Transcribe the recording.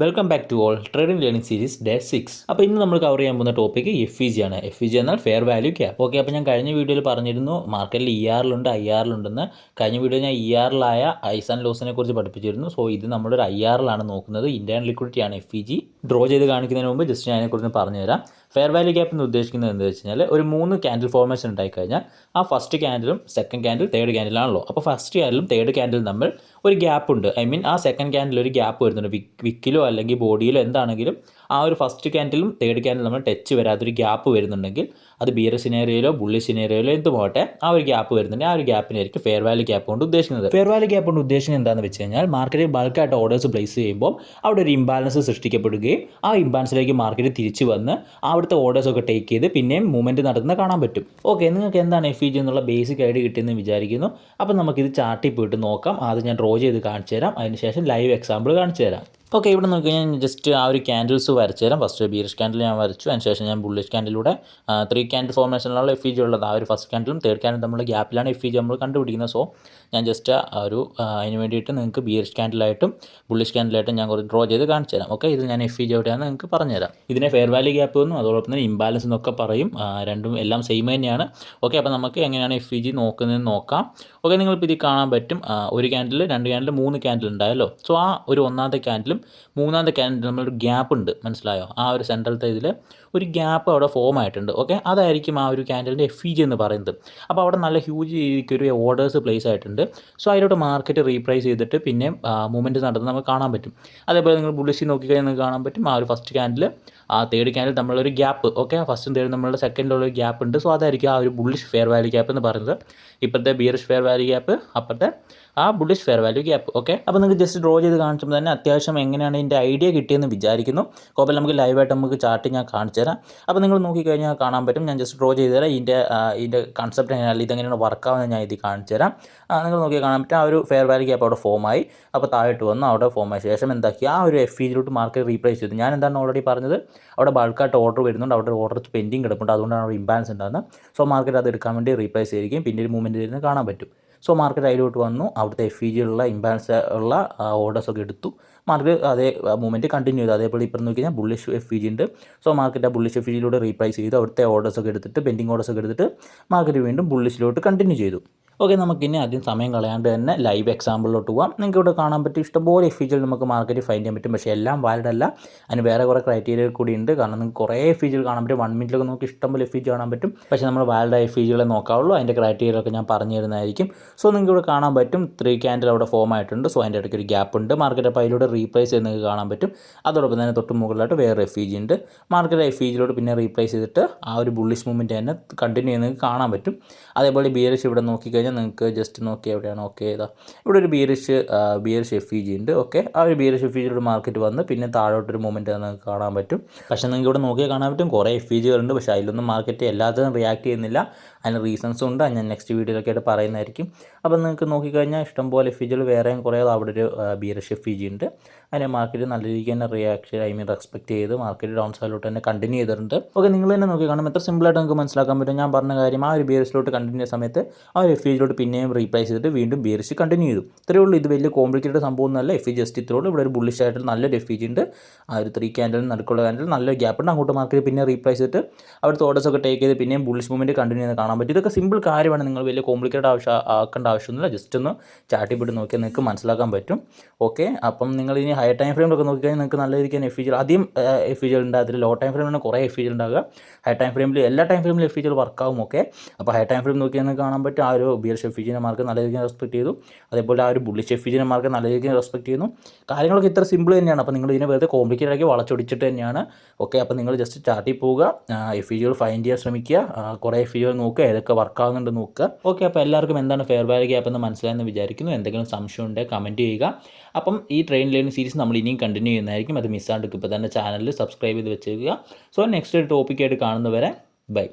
Welcome back to all trading learning series day 6. അപ്പോൾ ഇന്ന് നമ്മൾ കവർ ചെയ്യാൻ പോകുന്ന ടോപ്പിക്ക് FVG ആണ്. FVG എന്നാൽ ഫെയർ വാല്യൂ ക്യാപ്പ്. ഓക്കെ, അപ്പോൾ ഞാൻ കഴിഞ്ഞ വീഡിയോയിൽ പറഞ്ഞിരുന്നു മാർക്കറ്റിൽ ERലുണ്ട് IRലുണ്ടെന്ന്. കഴിഞ്ഞ വീഡിയോ ഞാൻ ERലായ ഐസ് ആൻഡ് ലോസിനെ കുറിച്ച് പഠിപ്പിച്ചിരുന്നു. സോ ഇത് നമ്മളൊരു IRലാണ് നോക്കുന്നത്. ഇന്റേണൽ ലിക്വിഡിറ്റി ആണ് FVG. ഡ്രോ ചെയ്ത് കാണിക്കുന്നതിന് മുമ്പ് ജസ്റ്റ് ഞാൻ അതിനെക്കുറിച്ച് പറഞ്ഞുതരാം. ഫെയർ വാല്യൂ ഗ്യാപ്പ് എന്ന് ഉദ്ദേശിക്കുന്നത് എന്താ വെച്ച് കഴിഞ്ഞാൽ ഒരു 3 ക്യാൻഡിൽ ഫോർമേഷൻ ഉണ്ടായിക്കഴിഞ്ഞാൽ ആ ഫസ്റ്റ് ക്യാൻഡിലും സെക്കൻഡ് ക്യാൻഡിൽ തേർഡ് ക്യാൻഡിലാണല്ലോ. അപ്പോൾ ഫസ്റ്റ് ക്യാൻഡിലും തേർഡ് ക്യാൻഡിലും തമ്മിൽ ഒരു ഗ്യാപ്പ് ഉണ്ട്. ഐ മീൻ ആ സെക്കൻഡ് ക്യാൻഡിൽ ഒരു ഗ്യാപ്പ് വരുന്നുണ്ട്. വിക്കിലോ അല്ലെങ്കിൽ ബോഡിയിലോ എന്താണെങ്കിലും ആ ഒരു ഫസ്റ്റ് ക്യാൻഡിലും തേർഡ് ക്യാൻഡിലും നമ്മൾ ടച്ച് വരാത്തൊരു ഗ്യാപ്പ് വരുന്നുണ്ടെങ്കിൽ അത് ബിയർ സിനേറിയോയിലോ ബുള്ളി സിനേറിയോയിലോ എന്തുപോട്ടെ ആ ഒരു ഗ്യാപ്പ് വരുന്നുണ്ട്. ആ ഒരു ഗ്യാപ്പിനായിരിക്കും ഫെയർ വാല്യൂ ഗ്യാപ്പ് കൊണ്ട് ഉദ്ദേശിക്കുന്നത്. ഫെയർ വാല്യൂ ഗ്യാപ്പ് കൊണ്ട് ഉദ്ദേശിക്കുന്നത് എന്താണെന്ന് വെച്ച് കഴിഞ്ഞാൽ മാർക്കറ്റിൽ ബൾക്കായിട്ട് ഓർഡേഴ്സ് പ്ലേസ് ചെയ്യുമ്പോൾ അവിടെ ഒരു ഇംബാലൻസ് സൃഷ്ടിക്കപ്പെടുകയും ആ ഇംബാലൻസിലേക്ക് മാർക്കറ്റ് തിരിച്ചു വന്ന് അവിടുത്തെ ഓർഡേഴ്സ് ഒക്കെ ടേക്ക് ചെയ്ത് പിന്നെയും മൂവ്മെൻറ്റ് നടത്തുന്നത് കാണാൻ പറ്റും. ഓക്കെ, നിങ്ങൾക്ക് എന്താണ് FVG എന്നുള്ള ബേസിക് ഐഡിയ കിട്ടിയെന്ന് വിചാരിക്കുന്നു. അപ്പോൾ നമുക്കിത് ചാർട്ടിൽ പോയിട്ട് നോക്കാം. ആദ്യം ഞാൻ ഡ്രോ ചെയ്ത് കാണിച്ചു തരാം, അതിനുശേഷം ലൈവ് എക്സാമ്പിൾ കാണിച്ചു തരാം. ഓക്കെ, ഇവിടെ നോക്കി ഞാൻ ജസ്റ്റ് ആ ഒരു ക്യാൻഡിൽസ് വരച്ചു തരാം. ഫസ്റ്റ് ബീറിഷ് ക്യാൻഡിൽ ഞാൻ വരച്ചു, അതിനുശേഷം ഞാൻ ബുള്ളിഷ് ക്യാൻഡിലൂടെ 3 ക്യാൻഡിൽ ഫോർമേഷനിലുള്ള FVG ഉള്ളത്. ആ ഒരു ഫസ്റ്റ് ക്യാൻഡിലും തേർഡ് ക്യാൻഡിലും തമ്മിലുള്ള ഗ്യാപ്പിലാണ് FVG നമ്മൾ കണ്ടുപിടിക്കുന്നത്. സോ ഞാൻ ജസ്റ്റ് ഒരു അതിന് വേണ്ടിയിട്ട് നിങ്ങൾക്ക് ബീറിഷ് ക്യാൻഡിലായിട്ടും ബുള്ളിഷ് ക്യാൻഡിലായിട്ടും ഞാൻ കുറച്ച് ഡ്രോ ചെയ്ത് കാണിച്ചു തരാം. ഓക്കെ, ഇതിൽ ഞാൻ FVG എവിടെയാണെന്ന് നിങ്ങൾക്ക് പറഞ്ഞുതരാം. ഇതിനെ ഫെയർ വാല്യൂ ഗ്യാപ്പ് എന്നും അതോടൊപ്പം തന്നെ ഇംബാലൻസ് എന്നൊക്കെ പറയും. രണ്ടും എല്ലാം സെയിം തന്നെയാണ്. ഓക്കെ, അപ്പോൾ നമുക്ക് എങ്ങനെയാണ് FVG നോക്കുന്നതെന്ന് നോക്കാം. ഓക്കെ, നിങ്ങളിപ്പോൾ ഇത് കാണാൻ പറ്റും. ഒരു ക്യാൻഡിൽ, 2 ക്യാൻഡിൽ, 3 ക്യാൻഡിൽ ഉണ്ടായല്ലോ. സോ ആ ഒരു ഒന്നാമത്തെ ക്യാൻഡിലും മൂന്നാമത്തെ ക്യാൻഡിൽ നമ്മളൊരു ഗ്യാപ്പ് ഉണ്ട്, മനസ്സിലായോ? ആ ഒരു സെൻട്രലത്തെ ഇതിൽ ഒരു ഗ്യാപ്പ് അവിടെ ഫോം ആയിട്ടുണ്ട്. ഓക്കെ, അതായിരിക്കും ആ ഒരു ക്യാൻഡിലിൻ്റെ FVG എന്ന് പറയുന്നത്. അപ്പോൾ അവിടെ നല്ല ഹ്യൂജ് രീതിക്കൊരു ഓർഡേഴ്സ് പ്ലേസ് ആയിട്ടുണ്ട്. സോ അതിലോട്ട് മാർക്കറ്റ് റീപ്രൈസ് ചെയ്തിട്ട് പിന്നെ മൂവ്മെൻറ്റ് നടത്തുന്നത് നമുക്ക് കാണാൻ പറ്റും. അതേപോലെ നിങ്ങൾ ബുള്ളിഷ് നോക്കിക്കഴിഞ്ഞാൽ നിങ്ങൾക്ക് കാണാൻ പറ്റും ആ ഒരു ഫസ്റ്റ് ക്യാൻഡിൽ ആ തേർഡ് ക്യാൻഡിൽ തമ്മിലൊരു ഗ്യാപ്പ്. ഓക്കെ, ഫസ്റ്റും തേർഡ് നമ്മളുടെ സെക്കൻഡിലുള്ള ഗ്യാപ്പ് ഉണ്ട്. സോ അതായിരിക്കും ആ ഒരു ബുള്ളിഷ് ഫെയർ വാല്യൂ ഗ്യാപ്പ് എന്ന് പറയുന്നത്. ഇപ്പോഴത്തെ ബിയറിഷ് ഫെയർ വാല്യൂ ഗ്യാപ്പ്, അപ്പോഴത്തെ ആ bullish fair value gap. Okay, അപ്പോൾ നിങ്ങൾക്ക് ജസ്റ്റ് ഡ്രോ ചെയ്ത് കാണിച്ചപ്പോൾ തന്നെ അത്യാവശ്യം എങ്ങനെയാണ് ഇതിൻ്റെ ഐഡിയ കിട്ടിയെന്ന് വിചാരിക്കുന്നു. അപ്പോൾ നമുക്ക് ലൈവായിട്ട് നമുക്ക് ചാർട്ട് ഞാൻ കാണിച്ചു തരാം. അപ്പോൾ നിങ്ങൾ നോക്കിക്കഴിഞ്ഞാൽ കാണാൻ പറ്റും. ഞാൻ ജസ്റ്റ് ഡ്രോ ചെയ്ത് തരാം. ഇതിൻ്റെ കൺസെപ്റ്റ് എങ്ങനെയാണ്, ഇതെങ്ങനെയാണ് വർക്കാവുന്നത് ഞാൻ ഇത് കാണിച്ചു തരാം. നിങ്ങൾ നോക്കിയാൽ കാണാൻ പറ്റും ആ ഒരു ഫെയർ വാല്യൂ ഗ്യാപ്പ് അവിടെ ഫോമായി. അപ്പോൾ താഴോട്ട് വന്നു, അവിടെ ഫോം ആയ ശേഷം എന്താക്കി ആ ഒരു FVGയിലോട്ട് മാർക്കറ്റ് റീപ്രൈസ് ചെയ്തു. ഞാൻ എന്താണ് ഓൾറെഡി പറഞ്ഞത്, അവിടെ ബൾക്കായിട്ട് ഓർഡർ വരുന്നുണ്ട്, അവിടെ ഓർഡർ പെൻഡിങ് കിടപ്പുണ്ട്, അതുകൊണ്ടാണ് അവിടെ ഇംബാലൻസ് ഉണ്ടാകുന്നത്. സോ മാർക്കറ്റ് അത് എടുക്കാൻ വേണ്ടി റീപ്രൈസ് ചെയ്യുകയും പിന്നെ ഒരു മൂവ്മെൻറ്റ് വരുന്നത് കാണാൻ പറ്റും. സോ മാർക്കറ്റ് അതിലോട്ട് വന്നു, അവിടുത്തെ FVGയിലുള്ള ഇംബാലൻസ് ഉള്ള ഓർഡേഴ്സൊക്കെ എടുത്തു. മാർക്കറ്റ് അതേ മൂവ്മെൻറ്റ് കണ്ടിന്യൂ ചെയ്തു. അതേപോലെ ഇപ്പോൾ നോക്കി കഴിഞ്ഞാൽ ബുള്ളിഷ് FVG ഉണ്ട്. സോ മാർക്കറ്റ് ആ ബുള്ളിഷ് FVGയിലൂടെ റീപ്രൈസ് ചെയ്തു, അവിടുത്തെ ഓർഡേഴ്സൊക്കെ എടുത്തിട്ട് പെൻഡിങ് ഓർഡേഴ്സൊക്കെ എടുത്തിട്ട് മാർക്കറ്റ് വീണ്ടും ബുള്ളിഷിലോട്ട് കണ്ടിന്യൂ ചെയ്തു. ഓക്കെ, നമുക്കിനി ആദ്യം സമയം കളയാണ്ട് തന്നെ ലൈവ് എക്സാമ്പിളിലോട്ട് പോകാം. നിങ്ങൾക്ക് ഇവിടെ കാണാൻ പറ്റും ഇഷ്ടംപോലെ FVGകൾ നമുക്ക് മാർക്കറ്റ് ഫൈൻഡ് ചെയ്യാൻ പറ്റും. പക്ഷേ എല്ലാം വാലിഡ് അല്ല, അതിന് വേറെ കുറേ ക്രൈറ്റീരിയ കൂടി ഉണ്ട്. കാരണം നിങ്ങൾക്ക് കുറേ FVGകൾ കാണാൻ പറ്റും. 1 മിനിറ്റിലൊക്കെ നമുക്ക് ഇഷ്ടംപോലെ FVG കാണാൻ പറ്റും. പക്ഷേ നമ്മൾ വാലിഡായ FVGകളെ നോക്കാവുള്ളൂ. അതിൻ്റെ ക്രൈറ്റീരിയ ഒക്കെ ഞാൻ പറഞ്ഞു തരുന്നതായിരിക്കും. സോ നിങ്ങൾക്ക് ഇവിടെ കാണാൻ പറ്റും 3 ക്യാൻഡിൽ അവിടെ ഫോം ആയിട്ടുണ്ട്. സോ അതിൻ്റെ ഇടയ്ക്ക് ഒരു ഗ്യാപ്പ് ഉണ്ട്. മാർക്കറ്റ് അപ്പോൾ അതിലൂടെ റീപ്രൈസ് ചെയ്യുന്നത് നിങ്ങൾക്ക് കാണാൻ പറ്റും. അതോടൊപ്പം തന്നെ തൊട്ട് മുകളിലായിട്ട് വേറെ FVG ഉണ്ട്. മാർക്കറ്റ് FVGയിലോട്ട് പിന്നെ റീപ്രൈസ് ചെയ്തിട്ട് ആ ഒരു ബുള്ളിഷ് മൂവ്മെൻറ്റ് തന്നെ കണ്ടിന്യൂ ചെയ്യുന്നത് കാണാൻ പറ്റും. അതേപോലെ ബിയറിഷ് ഇവിടെ നോക്കിക്കഴിഞ്ഞാൽ നിങ്ങൾക്ക് ജസ്റ്റ് നോക്കി എവിടെയാണ്. ഓക്കെ, ഇതാ ഇവിടെ ഒരു ബിയറിഷ് FVG ഉണ്ട്. ഓക്കെ, ആ ഒരു ബിയറിഷ് FVGയിലൂടെ മാർക്കറ്റ് വന്ന് പിന്നെ താഴോട്ടൊരു മൂവ്മെൻറ്റ് നിങ്ങൾക്ക് കാണാൻ പറ്റും. പക്ഷേ നിങ്ങൾക്ക് ഇവിടെ നോക്കിയാൽ കാണാൻ പറ്റും കുറേ FVGകളുണ്ട്. പക്ഷേ അതിലൊന്നും മാർക്കറ്റ് എല്ലാത്തിനും റിയാക്ട് ചെയ്യുന്നില്ല. അതിന് റീസൺസും ഉണ്ട്, ഞാൻ നെക്സ്റ്റ് വീഡിയോയിലൊക്കെ ആയിട്ട് പറയുന്നതായിരിക്കും. അപ്പോൾ നിങ്ങൾക്ക് നോക്കിക്കഴിഞ്ഞാൽ ഇഷ്ടംപോലെ FVGകൾ വേറെയും കുറേ അവിടെ ഒരു ബിയറിഷ് FVG ഉണ്ട്. അതിനെ മാർക്കറ്റ് നല്ല രീതിക്ക് തന്നെ റിയാക്ഷൻ റെസ്പെക്ട് ചെയ്ത് മാർക്കറ്റ് ഡൗൺ സൈഡിലോട്ട് തന്നെ കണ്ടിന്യൂ ചെയ്തിട്ടുണ്ട്. ഓക്കെ, നിങ്ങൾ തന്നെ നോക്കി കാണും എത്ര സിമ്പിളായിട്ട് നിങ്ങൾക്ക് മനസ്സിലാക്കാൻ പറ്റും. ഞാൻ പറഞ്ഞ കാര്യം ആ ഒരു ബിയറിഷിലോട്ട് കണ്ടിന്യൂ ചെയ്യുന്ന സമയത്ത് ആ ഒരു FVGയിലോട്ട് പിന്നെയും റീപ്രൈസ് ചെയ്തിട്ട് വീണ്ടും ബിയറിഷ് കണ്ടിന്യൂ ചെയ്തു. ഇത്രയേ ഉള്ളൂ. ഇത് വലിയ കോംപ്ലിക്കേറ്റഡ് സംഭവം ഒന്നുമല്ല. FVG ജസ്റ്റ് ഇത്രേ ഉള്ളൂ. ഇവിടെ ഒരു ബുള്ളിഷ് ആയിട്ട് നല്ലൊരു FVG ഉണ്ട്. ആ ഒരു 3 ക്യാൻഡിൽ നടുക്കുള്ള ക്യാൻഡിൽ നല്ലൊരു ഗ്യാപ്പ് ഉണ്ട്. അങ്ങോട്ട് മാർക്കറ്റ് പിന്നെ റീപ്രൈസ് ചെയ്തിട്ട് അവിടുത്തെ ഓർഡേഴ്സ് ഒക്കെ ടേക്ക് ചെയ്ത് പിന്നെയും ബുള്ളിഷ് മൂവ്മെൻറ്റ് കണ്ടിന്യൂ ചെയ്യുന്നത് കാണാൻ പറ്റും. ഇതൊക്കെ സിമ്പിൾ കാര്യമാണ്. നിങ്ങൾ വലിയ കോംപ്ലിക്കേറ്റഡ് ആക്കേണ്ട ആവശ്യമൊന്നുമില്ല. ജസ്റ്റ് ഒന്ന് ചാർട്ടിൽ പോയിട്ട് നോക്കിയാൽ നിങ്ങൾക്ക് മനസ്സിലാക്കാൻ പറ്റും. ഓക്കെ, അപ്പം നിങ്ങൾ ഇനി ഹൈ ടൈം ഫ്രെയിമിലൊക്കെ നോക്കിക്കഴിഞ്ഞാൽ നിങ്ങൾക്ക് നല്ല രീതിക്ക് FVG ആദ്യം FVG ഉണ്ടാകത്തില്ല. ലോ ടൈം ഫ്രെയിമിൽ കുറേ FVG ഉണ്ടാകുക. ഹൈ ടൈം ഫ്രെയിമിൽ എല്ലാ ടൈം ഫ്രെയിമിലും FVG വർക്കാവും. ഓക്കെ, അപ്പോൾ ഹൈ ടൈം ഫ്രെയിം നോക്കിയാൽ നിങ്ങൾക്ക് കാണാൻ പറ്റും ആ ഒരു ബിയറിഷ് FVGനെ മാർക്ക് നല്ല രീതിക്ക് റെസ്പെക്ട് ചെയ്തു. അതേപോലെ ആ ഒരു ബുള്ളിഷ് FVGനെ മാർക്ക് നല്ല രീതിക്ക് റെസ്പെക്ട് ചെയ്യുന്നു. കാര്യങ്ങളൊക്കെ ഇത്ര സിമ്പിൾ തന്നെയാണ്. അപ്പോൾ നിങ്ങൾ ഇതിനെ വെറുതെ കോംപ്ലിക്കേറ്റഡ് ആക്കി വളച്ചൊടിച്ചിട്ട് തന്നെയാണ്. ഓക്കെ, അപ്പോൾ നിങ്ങൾ ജസ്റ്റ് ചാർട്ടിൽ പോവുക, FVGകൾ ഫൈൻഡ് ചെയ്യാൻ ശ്രമിക്കുക, കുറേ FVGകൾ നോക്കുക, ഏതൊക്കെ വർക്കാവുന്നുണ്ട് നോക്കുക. ഓക്കെ, അപ്പോൾ എല്ലാവർക്കും എന്താണ് ഫെയർ വാല്യൂ ഗ്യാപ്പ് എന്ന് മനസ്സിലായെന്ന് വിചാരിക്കുന്നു. എന്തെങ്കിലും സംശയം ഉണ്ടെങ്കിൽ കമൻറ്റ് ചെയ്യുക. അപ്പം ഈ ട്രെയിൻ ലേണിംഗ് സീരീസ് നമ്മൾ ഇനിയും കണ്ടിന്യൂ ചെയ്യുന്നതായിരിക്കും. അത് മിസ്സാണ്ട് ഇപ്പോൾ തന്നെ ചാനലിൽ സബ്സ്ക്രൈബ് ചെയ്ത് വെച്ചേക്കുക. സോ നെക്സ്റ്റ് ഒരു ടോപ്പിക്കായിട്ട് കാണുന്നവരെ ബൈ.